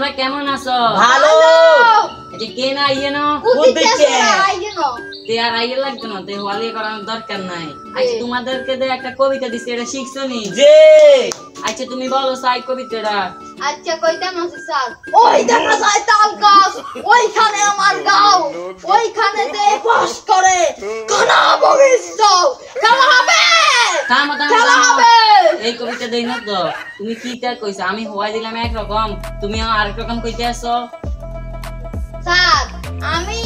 তোমরা কেমন আছো? ভালো। আচ্ছা কে না আইয়েনো? ওদিকে আইয়েনো। তে আর আইয়ে লাগতো না, তে হলি করানোর দরকার নাই। আচ্ছা তোমাদেরকে যে একটা কবিতা দিছি এটা শিখছো নি? জি। আচ্ছা তুমি বলো সাই কবিতাটা। আচ্ছা কইতাম না স্যার। ওই দেখা যায় তাল গাছ, ওইখানে আমার গাঁও, ওইখানেতে বাস করে কানা বগিস্তাও। খেলা হবে, খেলা হবে। এই কবিতা দেই না তো, তুমি কিটা কইছো? আমি হওয়াই দিলাম একরকম, তুমি আরেক রকম কইতে আসো। স্যার আমি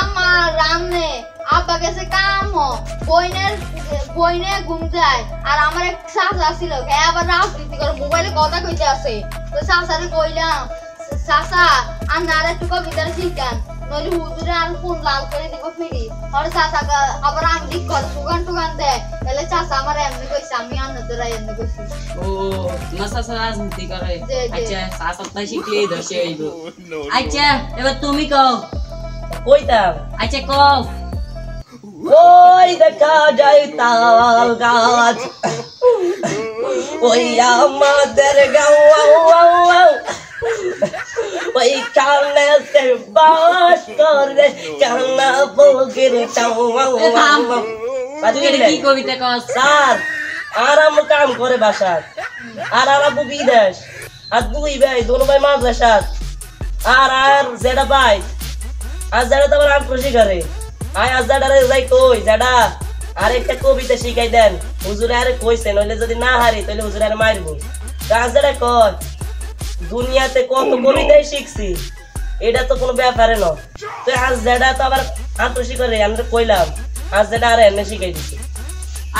আমার রান্নে আব্বা গেছে কাম বইনে ঘুম যায় আর আমার এক চাচা ছিল আবার রাজনীতি করে মোবাইলে কথা কইতে আছে তো চাচারে কইলাম চাচা আর নারে একটু কবিতা শিখান নইলে হুজুরে আর ফোন লাল করে দিব ফিরি আর চাচা আবার আমি করে সুগান টুগান দেয় তাহলে চাচা আমার এমনি কইছে আমি আন্নতরা এমনি কইছি। ও তোমার চাচা রাজনীতি করে? আচ্ছা চাচা তাই শিখলেই দশে আইব। আচ্ছা এবার তুমি কও। কইতাম। আচ্ছা কও। ওই দেখা যায় তাল গাছ, ওই আমাদের গাঁও, ওই কানেতে বাস করে কানা বগিরটাও। তুই এটা কি কবিতা কস? স্যার আরাম কাম করে বাসার আর আরাবু বিদেশ আর দুই ভাই দোনো ভাই মাদ্রাসার আর যেটা ভাই আর যেটা তো আমার আম খুশি করে আয় আজ যেটা যাই কই যেটা আর একটা কবিতা শিখাই দেন হুজুরে আরে কইছে নইলে যদি না হারি তাহলে হুজুরে আরে মারবো। আজ যেটা কয় দুনিয়াতে কত কবিতাই শিখছি এটা তো কোনো ব্যাপারে না। তো আজ যেটা তো আবার আত্মশি করে আমি তো কইলাম আজ যেটা আরে এনে শিখাই দিছি।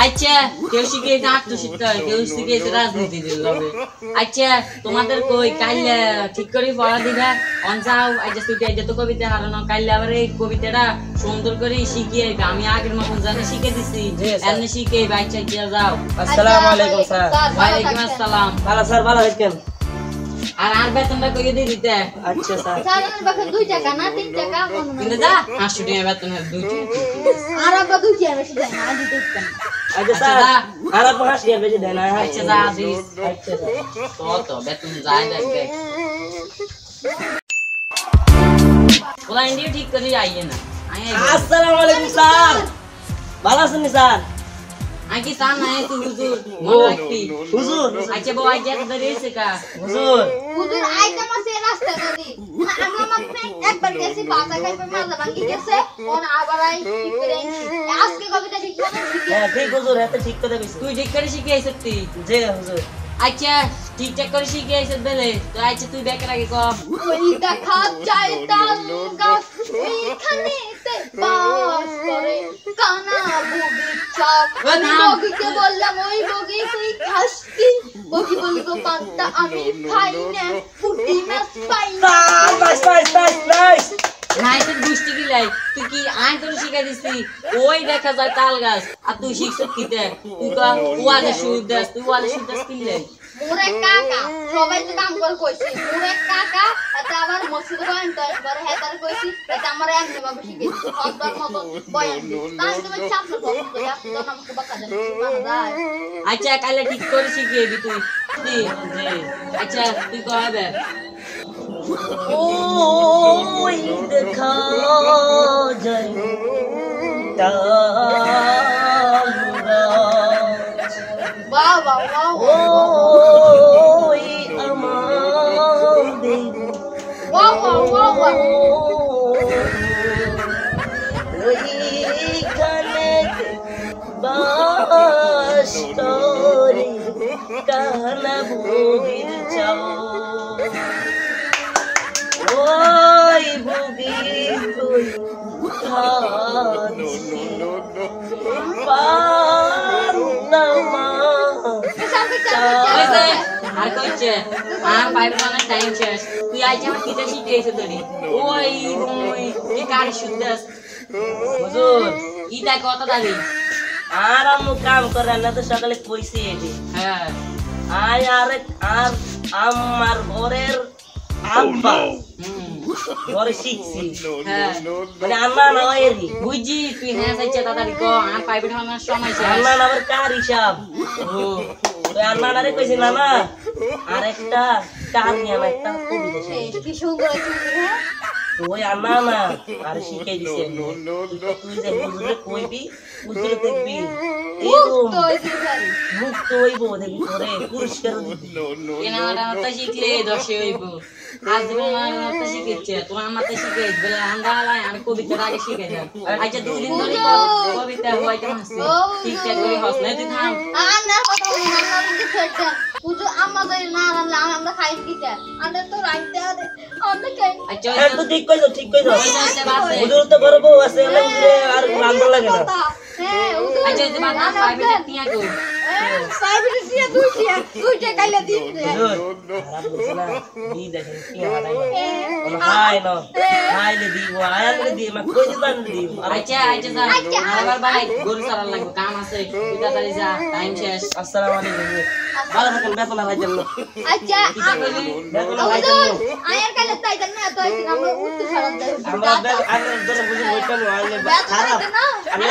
আচ্ছা কেউ শিখিয়েছে আত্মশিক্ষা, কেউ শিখিয়েছে রাজনীতি দিবে। আচ্ছা তোমাদের কই কাইলে ঠিক করে পড়া দিবা অনসাও। আচ্ছা তুই আইতে তো কবিতা হারানো কাইলে আবার এই কবিতাটা সুন্দর করে শিখিয়ে আমি আগের মতন জানি শিখে দিছি এমনি শিখে বাচ্চা গিয়ে যাও। আসসালামু আলাইকুম স্যার। ওয়ালাইকুম আসসালাম। ভালো স্যার ভালো থাকেন। আর বেতনটা কইয়ে দিয়ে দিতে। আচ্ছা স্যার। স্যার আমার বাকি 2 টাকা না 3 টাকা কোনো কিন্তু যা 500 টাকা বেতন হবে 2 টাকা। আর আব্বা 2 টাকা বেশি দেয় না আজ দিতে না। আচ্ছা স্যার আর আপনি হাসিয়ে বেশি দেন না। আচ্ছা যা দিস। আচ্ছা স্যার তো বেতন যায় দেখে ওলা ইন্ডিয়া ঠিক করে আইয়ে না। আসসালামু আলাইকুম স্যার। ভালো আছেন স্যার? আকি সান নাই তুই হুজুর মনে রাখবি। হুজুর আচ্ছা বাবা আইয়া তো দেরিছে কা হুজুর হুজুর আইতা মাসে রাস্তা নদী আমি আমার একবার গেছি বাসা খাইবে মালা ভাঙি গেছে কোন আবার আই ঠিক করে আজকে কবিতা ঠিক করে হ্যাঁ ঠিক হুজুর এত ঠিক কথা কইছো। তুই ঠিক করে শিখে আইছিস তুই? জি হুজুর। আচ্ছা ঠিকঠাক করে শিখে আইছিস বেলে তো আচ্ছা তুই বেকার আগে ক। ওই দেখা যায় তাল গাছ ওইখানেতে বাস করে কানা বগিচা আমি বগিকে বললাম ওই বগি তুই খাস কি বগি বলবো পান্তা আমি খাই না ফুটি মাছ পাই না। Nice nice nice nice. নাইসের গুষ্টি কি লাই তুই কি আই তোর শিখা দিছি ওই দেখা যায় তাল গাছ আর তুই শিখছিস কিতে তুই কা ওয়ালে সুদ দাস তুই ওয়ালে সুদ দাস কি লাই মোরে কাকা সবাই তো কাম করে কইছি মোরে কাকা এটা আবার মসজিদে বয়ান তো করে হেতার কইছি এটা আমার এমনি ভাবে শিখেছি হদর মত বয়ান তাই তুমি চাপ না বল তো আমাকে বাকা দেন যায়। আচ্ছা কালে ঠিক করে শিখিয়ে দি তুই জি আচ্ছা তুই কবে ওই দেখা যায় তাল গাছ, বাহ বাহ বাহ ওই আমাদের বাহ বাহ বাহ ওইখানে বাস করে কানা বগির চাও। ওই বগির কই খাচ্ছি পান্তামা। আর কইছে আর পাইপ মানে টাইম শেষ তুই আইছে আমার কিটা শিখে এসে ধরি ওই ওই কি কার শুদ্ধস হুজুর ইটা কত দাবি আর আমি কাম করে না তো সকালে কইছি এটি হ্যাঁ আয় আর আর আমার ঘরের আব্বা ঘরে শিখছি হ্যাঁ মানে আন্না না এরি বুঝি তুই হ্যাঁ চাইছে তাড়াতাড়ি কো আর পাইপ আমার সময় শেষ আন্না আবার কার হিসাব ও আন্না রে কইছি না না আর একটা কার নিয়ে আমার একটা কবিতা এই শিখেছি। কি সুন্দর হয়েছে হ্যাঁ ওই আনা না আর শিখাই দিছে তুই যে হুজুরে কইবি হুজুরে দেখবি এরকম তো হয়েছে স্যার মুক্ত হইব দেখবি তোরে পুরস্কার দিবি কেনাকাটা মাথা শিখলে দশে হইব আজ তুমি আমার মাথা শিখেছে তোমার মাথা শিখেছ বলে আমরা আমি কবিতার আগে শিখে যাই আচ্ছা 2 দিন ধরে কবিতা হইতে হাসি ঠিকঠাক করে হস না তুই থাম আমার কথা বলি আমরা কিন্তু ফেলছেন বুঝো আমাদের না রান্না আমরা খাই কিটা আমাদের তো রাইতে আছে আমরা খাই আচ্ছা হ্যাঁ তো ঠিক কইছো হইছে বাসে হুজুর তো বড় বউ আছে এলে হুজুরে আর রান্না লাগে না কথা হ্যাঁ উদু আচ্ছা যে বাবা 5 মিনিট টিয়া কই সাইবিরে দিয়া দুইটা কাইলা দিন হুজুর খারাপ বলছে না দি দেখেন কি হারাই না হাই না হাইলে দিব আয়ালে দি মা কই দিবান দিব আচ্ছা যা আবার ভাই গরু সারার লাগবে কাম আছে তুই তাড়াতাড়ি যা টাইম শেষ আসসালামু আলাইকুম হুজুর ভালো থাকেন বেতন হারাই জন্য আচ্ছা বেতন হারাই জন্য আয়ার কাইলা তাইতেন না তো আমরা উঠতে ছাড়ান দেব আমরা ধরে বুঝি বইটা আইলে খারাপ আমি